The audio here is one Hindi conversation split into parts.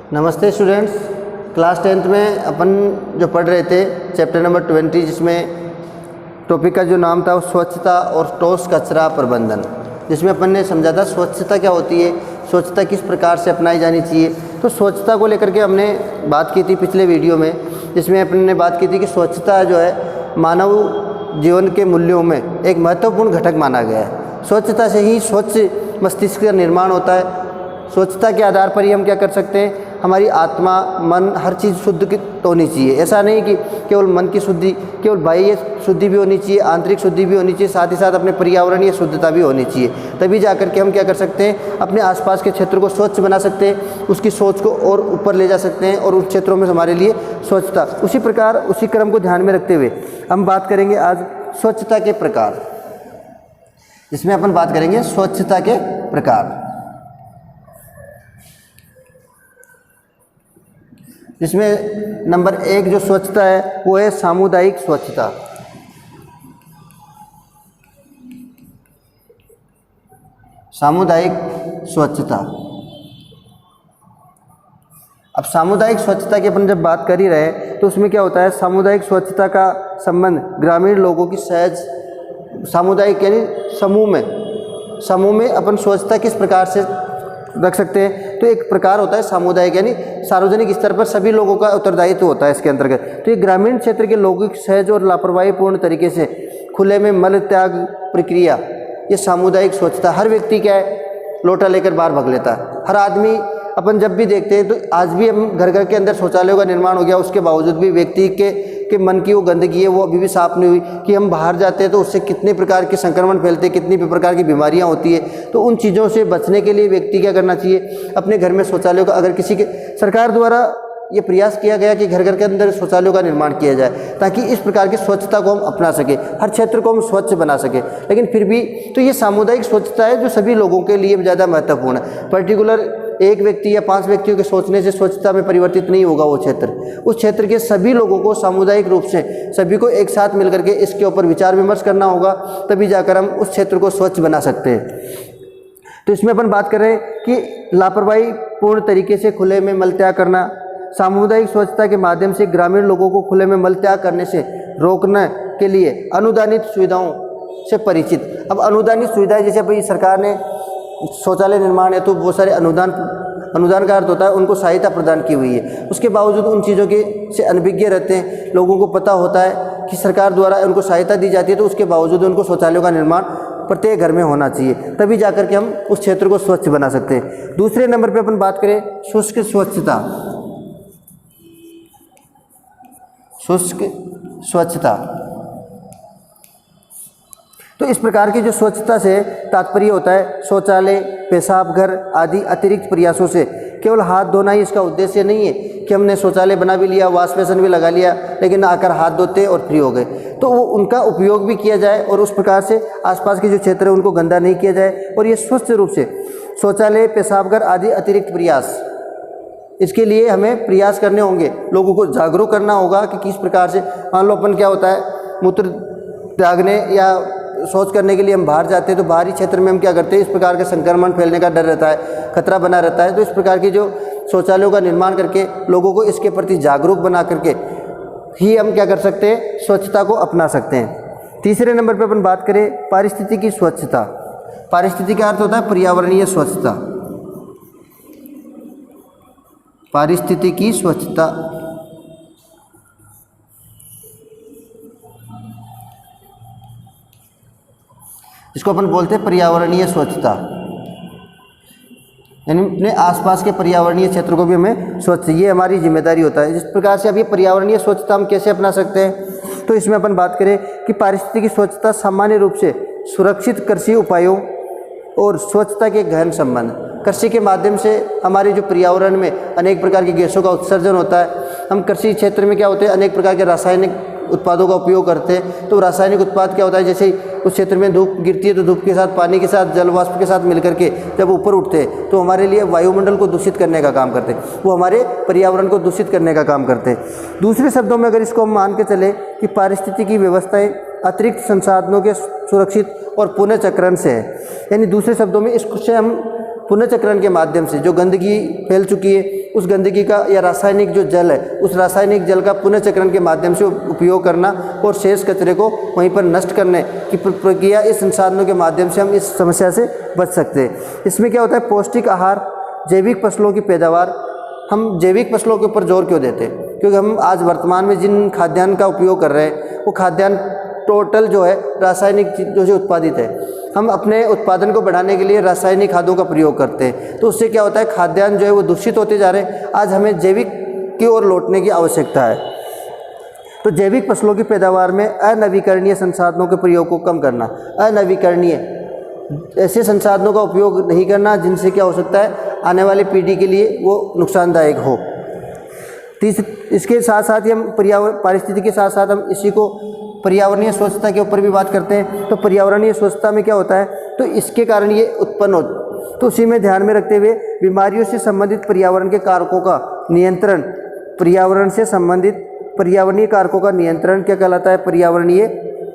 नमस्ते स्टूडेंट्स। क्लास 10th में अपन जो पढ़ रहे थे चैप्टर नंबर 20, जिसमें टॉपिक का जो नाम था वो स्वच्छता और ठोस कचरा प्रबंधन, जिसमें अपन ने समझा था स्वच्छता क्या होती है, स्वच्छता किस प्रकार से अपनाई जानी चाहिए। तो स्वच्छता को लेकर के हमने बात की थी पिछले वीडियो में, जिसमें अपन ने बात की थी कि स्वच्छता जो है मानव जीवन के मूल्यों में एक महत्वपूर्ण घटक माना गया है। स्वच्छता से ही स्वच्छ मस्तिष्क का निर्माण होता है। स्वच्छता के आधार पर ही हम क्या कर सकते हैं, हमारी आत्मा, मन, हर चीज़ शुद्ध की होनी चाहिए। ऐसा नहीं कि केवल मन की शुद्धि, केवल बाह्य शुद्धि भी होनी चाहिए, आंतरिक शुद्धि भी होनी चाहिए, साथ ही साथ अपने पर्यावरणीय शुद्धता भी होनी चाहिए। तभी जाकर के हम क्या कर सकते हैं, अपने आसपास के क्षेत्र को स्वच्छ बना सकते हैं, उसकी सोच को और ऊपर ले जा सकते हैं और उन क्षेत्रों में हमारे लिए स्वच्छता। उसी प्रकार उसी क्रम को ध्यान में रखते हुए हम बात करेंगे आज स्वच्छता के प्रकार, जिसमें अपन बात करेंगे स्वच्छता के प्रकार, जिसमें नंबर 1 जो स्वच्छता है वो है सामुदायिक स्वच्छता। सामुदायिक स्वच्छता। अब सामुदायिक स्वच्छता की अपन जब बात कर ही रहे हैं तो उसमें क्या होता है, सामुदायिक स्वच्छता का संबंध ग्रामीण लोगों की सहज, सामुदायिक यानी समूह में अपन स्वच्छता किस प्रकार से रख सकते हैं। तो एक प्रकार होता है सामुदायिक, यानी सार्वजनिक स्तर पर सभी लोगों का उत्तरदायित्व होता है इसके अंतर्गत। तो ये ग्रामीण क्षेत्र के लोगों की सहज और लापरवाहीपूर्ण तरीके से खुले में मल त्याग प्रक्रिया, ये सामुदायिक स्वच्छता। हर व्यक्ति क्या है, लोटा लेकर बाहर भाग लेता है। हर आदमी अपन जब भी देखते हैं तो आज भी हम घर घर के अंदर शौचालयों का निर्माण हो गया, उसके बावजूद भी व्यक्ति के मन की वो गंदगी है वो अभी भी साफ नहीं हुई। कि हम बाहर जाते हैं तो उससे कितने प्रकार के संक्रमण फैलते हैं, कितनी प्रकार की बीमारियां होती है। तो उन चीज़ों से बचने के लिए व्यक्ति क्या करना चाहिए, अपने घर में शौचालयों का, अगर किसी के सरकार द्वारा ये प्रयास किया गया कि घर घर के अंदर शौचालयों का निर्माण किया जाए, ताकि इस प्रकार की स्वच्छता को हम अपना सके, हर क्षेत्र को हम स्वच्छ बना सके। लेकिन फिर भी तो ये सामुदायिक स्वच्छता है जो सभी लोगों के लिए ज़्यादा महत्वपूर्ण है। पर्टिकुलर एक व्यक्ति या 5 व्यक्तियों के सोचने से स्वच्छता में परिवर्तित नहीं होगा वो क्षेत्र। उस क्षेत्र के सभी लोगों को सामुदायिक रूप से सभी को एक साथ मिलकर के इसके ऊपर विचार विमर्श करना होगा, तभी जाकर हम उस क्षेत्र को स्वच्छ बना सकते हैं। तो इसमें अपन बात कर रहे हैं कि लापरवाही पूर्ण तरीके से खुले में मल त्याग करना। सामुदायिक स्वच्छता के माध्यम से ग्रामीण लोगों को खुले में मल त्याग करने से रोकने के लिए अनुदानित सुविधाओं से परिचित। अब अनुदानित सुविधाएं, जैसे भाई सरकार ने शौचालय निर्माण है तो बहुत सारे अनुदान का अर्थ होता है उनको सहायता प्रदान की हुई है। उसके बावजूद उन चीज़ों के से अनभिज्ञ रहते हैं। लोगों को पता होता है कि सरकार द्वारा उनको सहायता दी जाती है, तो उसके बावजूद उनको शौचालयों का निर्माण प्रत्येक घर में होना चाहिए, तभी जाकर के हम उस क्षेत्र को स्वच्छ बना सकते हैं। दूसरे नंबर पर अपन बात करें शुष्क स्वच्छता। शुष्क स्वच्छता, तो इस प्रकार की जो स्वच्छता से तात्पर्य होता है शौचालय, पेशाब घर आदि अतिरिक्त प्रयासों से। केवल हाथ धोना ही इसका उद्देश्य नहीं है कि हमने शौचालय बना भी लिया, वाश बेसन भी लगा लिया, लेकिन आकर हाथ धोते और फ्री हो गए। तो वो उनका उपयोग भी किया जाए और उस प्रकार से आसपास के जो क्षेत्र है उनको गंदा नहीं किया जाए, और ये स्वच्छ रूप से शौचालय, पेशाब घर आदि अतिरिक्त प्रयास, इसके लिए हमें प्रयास करने होंगे। लोगों को जागरूक करना होगा कि किस प्रकार से, मान लो अपन क्या होता है, मूत्र त्यागने या शौच करने के लिए हम बाहर जाते हैं तो बाहरी क्षेत्र में हम क्या करते हैं, इस प्रकार के संक्रमण फैलने का डर रहता है, खतरा बना रहता है। तो इस प्रकार की जो शौचालयों का निर्माण करके लोगों को इसके प्रति जागरूक बना करके ही हम क्या कर सकते हैं, स्वच्छता को अपना सकते हैं। तीसरे नंबर पर अपन बात करें पारिस्थितिकी स्वच्छता। पारिस्थितिकी का अर्थ होता है पर्यावरणीय स्वच्छता। पारिस्थितिकी स्वच्छता, इसको अपन बोलते हैं पर्यावरणीय स्वच्छता, यानी अपने आसपास के पर्यावरणीय क्षेत्र को भी हमें स्वच्छ, ये हमारी जिम्मेदारी होता है। जिस प्रकार से अब ये पर्यावरणीय स्वच्छता हम कैसे अपना सकते हैं, तो इसमें अपन बात करें कि पारिस्थितिकी स्वच्छता सामान्य रूप से सुरक्षित कृषि उपायों और स्वच्छता के गहन संबंध। कृषि के माध्यम से हमारे जो पर्यावरण में अनेक प्रकार की गैसों का उत्सर्जन होता है। हम कृषि क्षेत्र में क्या होते हैं, अनेक प्रकार के रासायनिक उत्पादों का उपयोग करते हैं। तो रासायनिक उत्पाद क्या होता है, जैसे उस क्षेत्र में धूप गिरती है तो धूप के साथ, पानी के साथ, जल वाष्प के साथ मिलकर के जब ऊपर उठते हैं तो हमारे लिए वायुमंडल को दूषित करने का काम करते हैं, वो हमारे पर्यावरण को दूषित करने का काम करते हैं। दूसरे शब्दों में अगर इसको हम मान के चले कि पारिस्थितिकी व्यवस्थाएं अतिरिक्त संसाधनों के सुरक्षित और पुनर्चक्रण से है, यानी दूसरे शब्दों में इससे हम पुनर्चक्रण के माध्यम से जो गंदगी फैल चुकी है उस गंदगी का या रासायनिक जो जल है उस रासायनिक जल का पुनर्चक्रण के माध्यम से उपयोग करना और शेष कचरे को वहीं पर नष्ट करने की प्रक्रिया, इस संसाधनों के माध्यम से हम इस समस्या से बच सकते हैं। इसमें क्या होता है, पौष्टिक आहार, जैविक फसलों की पैदावार। हम जैविक फसलों के ऊपर जोर क्यों देते हैं? क्योंकि हम आज वर्तमान में जिन खाद्यान्न का उपयोग कर रहे हैं वो खाद्यान्न टोटल जो है रासायनिक चीज़ों से उत्पादित है। हम अपने उत्पादन को बढ़ाने के लिए रासायनिक खादों का प्रयोग करते हैं, तो उससे क्या होता है, खाद्यान्न जो है वो दूषित होते जा रहे हैं। आज हमें जैविक की ओर लौटने की आवश्यकता है। तो जैविक फसलों की पैदावार में अनवीकरणीय संसाधनों के प्रयोग को कम करना, अनवीकरणीय ऐसे संसाधनों का उपयोग नहीं करना जिनसे क्या हो सकता है, आने वाली पीढ़ी के लिए वो नुकसानदायक हो। इसके साथ साथ ही हम पारिस्थितिकी के साथ साथ हम इसी को पर्यावरणीय स्वच्छता के ऊपर भी बात करते हैं। तो पर्यावरणीय स्वच्छता में क्या होता है, तो इसके कारण ये उत्पन्न हो, तो उसी में ध्यान में रखते हुए बीमारियों से संबंधित पर्यावरण के कारकों का नियंत्रण, पर्यावरण से संबंधित पर्यावरणीय कारकों का नियंत्रण क्या कहलाता है, पर्यावरणीय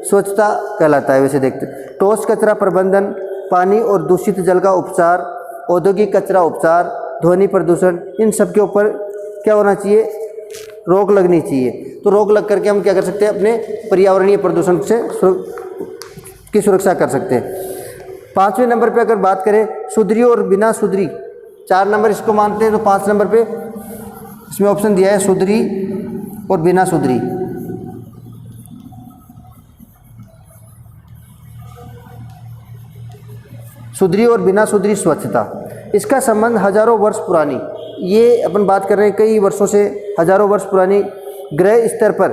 स्वच्छता कहलाता है। वैसे देखते हैं ठोस कचरा प्रबंधन, पानी और दूषित जल का उपचार, औद्योगिक कचरा उपचार, ध्वनि प्रदूषण, इन सब के ऊपर क्या होना चाहिए, रोक लगनी चाहिए। तो रोक लग करके हम क्या कर सकते हैं, अपने पर्यावरणीय प्रदूषण से की सुरक्षा कर सकते हैं। 5वें नंबर पे अगर बात करें सुधरी और बिना सुधरी, 4 नंबर इसको मानते हैं, तो 5 नंबर पे इसमें ऑप्शन दिया है सुधरी और बिना सुधरी। सुधरी और बिना सुधरी स्वच्छता, इसका संबंध हजारों वर्ष पुरानी, ये अपन बात कर रहे हैं कई वर्षों से, हजारों वर्ष पुरानी ग्रह स्तर पर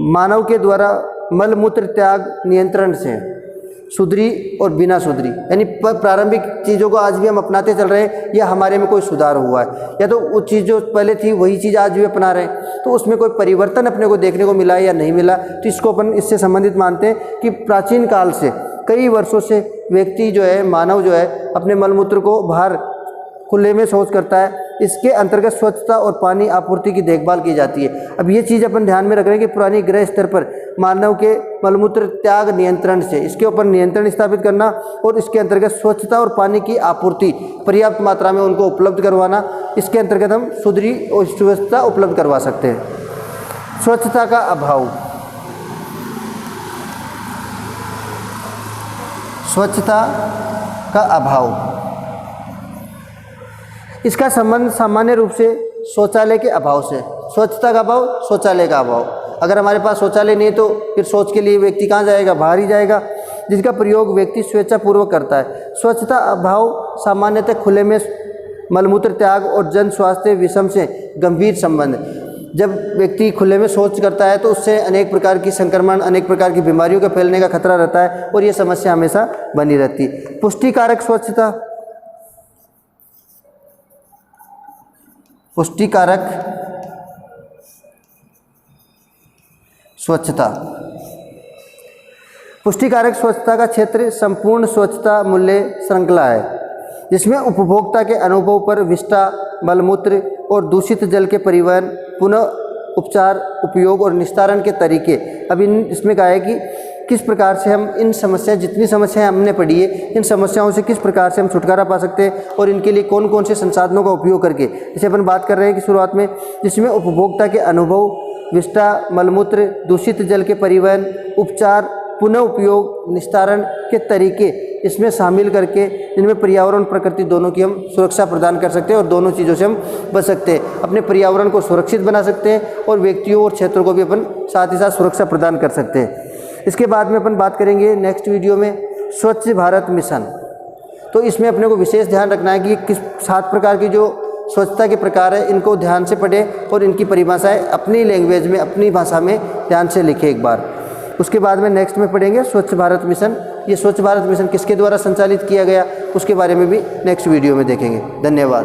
मानव के द्वारा मलमूत्र त्याग नियंत्रण से सुधरी और बिना सुधरी, यानी प्रारंभिक चीज़ों को आज भी हम अपनाते चल रहे हैं या हमारे में कोई सुधार हुआ है, या तो वो चीज़ जो पहले थी वही चीज़ आज भी अपना रहे हैं, तो उसमें कोई परिवर्तन अपने को देखने को मिला है या नहीं मिला। तो इसको अपन इससे संबंधित मानते हैं कि प्राचीन काल से कई वर्षों से व्यक्ति जो है, मानव जो है, अपने मलमूत्र को बाहर खुले में शौच करता है। इसके अंतर्गत स्वच्छता और पानी आपूर्ति की देखभाल की जाती है। अब ये चीज़ अपन ध्यान में रख रहे हैं कि पुरानी ग्रह स्तर पर मानव के मलमूत्र त्याग नियंत्रण से इसके ऊपर नियंत्रण स्थापित करना और इसके अंतर्गत स्वच्छता और पानी की आपूर्ति पर्याप्त मात्रा में उनको उपलब्ध करवाना, इसके अंतर्गत हम सुधरी और स्वच्छता उपलब्ध करवा सकते हैं। स्वच्छता का अभाव, स्वच्छता का अभाव, इसका संबंध सामान्य रूप से शौचालय के अभाव से। स्वच्छता का अभाव, शौचालय का अभाव। अगर हमारे पास शौचालय नहीं है तो फिर शौच के लिए व्यक्ति कहाँ जाएगा, बाहर ही जाएगा, जिसका प्रयोग व्यक्ति स्वेच्छापूर्वक करता है। स्वच्छता अभाव सामान्यतः खुले में मलमूत्र त्याग और जन स्वास्थ्य विषम से गंभीर संबंध। जब व्यक्ति खुले में शौच करता है तो उससे अनेक प्रकार की संक्रमण, अनेक प्रकार की बीमारियों के फैलने का खतरा रहता है और ये समस्या हमेशा बनी रहती है। पुष्टिकारक स्वच्छता, पुष्टिकारक स्वच्छता, पुष्टिकारक स्वच्छता का क्षेत्र संपूर्ण स्वच्छता मूल्य श्रृंखला है, जिसमें उपभोक्ता के अनुभव पर विष्टा, मलमूत्र और दूषित जल के परिवहन, पुनः उपचार, उपयोग और निस्तारण के तरीके। अब इसमें कहा है कि किस प्रकार से हम इन समस्या, जितनी समस्याएं हमने पढ़ी है, इन समस्याओं से किस प्रकार से हम छुटकारा पा सकते हैं और इनके लिए कौन कौन से संसाधनों का उपयोग करके, जैसे अपन बात कर रहे हैं कि शुरुआत में, जिसमें उपभोक्ता के अनुभव, विष्टा, मलमूत्र, दूषित जल के परिवहन, उपचार, पुनः उपयोग, निस्तारण के तरीके इसमें शामिल करके, इनमें पर्यावरण प्रकृति दोनों की हम सुरक्षा प्रदान कर सकते हैं और दोनों चीज़ों से हम बच सकते हैं। अपने पर्यावरण को सुरक्षित बना सकते हैं और व्यक्तियों और क्षेत्रों को भी अपन साथ ही साथ सुरक्षा प्रदान कर सकते हैं। इसके बाद में अपन बात करेंगे नेक्स्ट वीडियो में स्वच्छ भारत मिशन। तो इसमें अपने को विशेष ध्यान रखना है कि किस 7 प्रकार की जो स्वच्छता के प्रकार है, इनको ध्यान से पढ़ें और इनकी परिभाषाएं अपनी लैंग्वेज में, अपनी भाषा में ध्यान से लिखें एक बार। उसके बाद में नेक्स्ट में पढ़ेंगे स्वच्छ भारत मिशन। ये स्वच्छ भारत मिशन किसके द्वारा संचालित किया गया, उसके बारे में भी नेक्स्ट वीडियो में देखेंगे। धन्यवाद।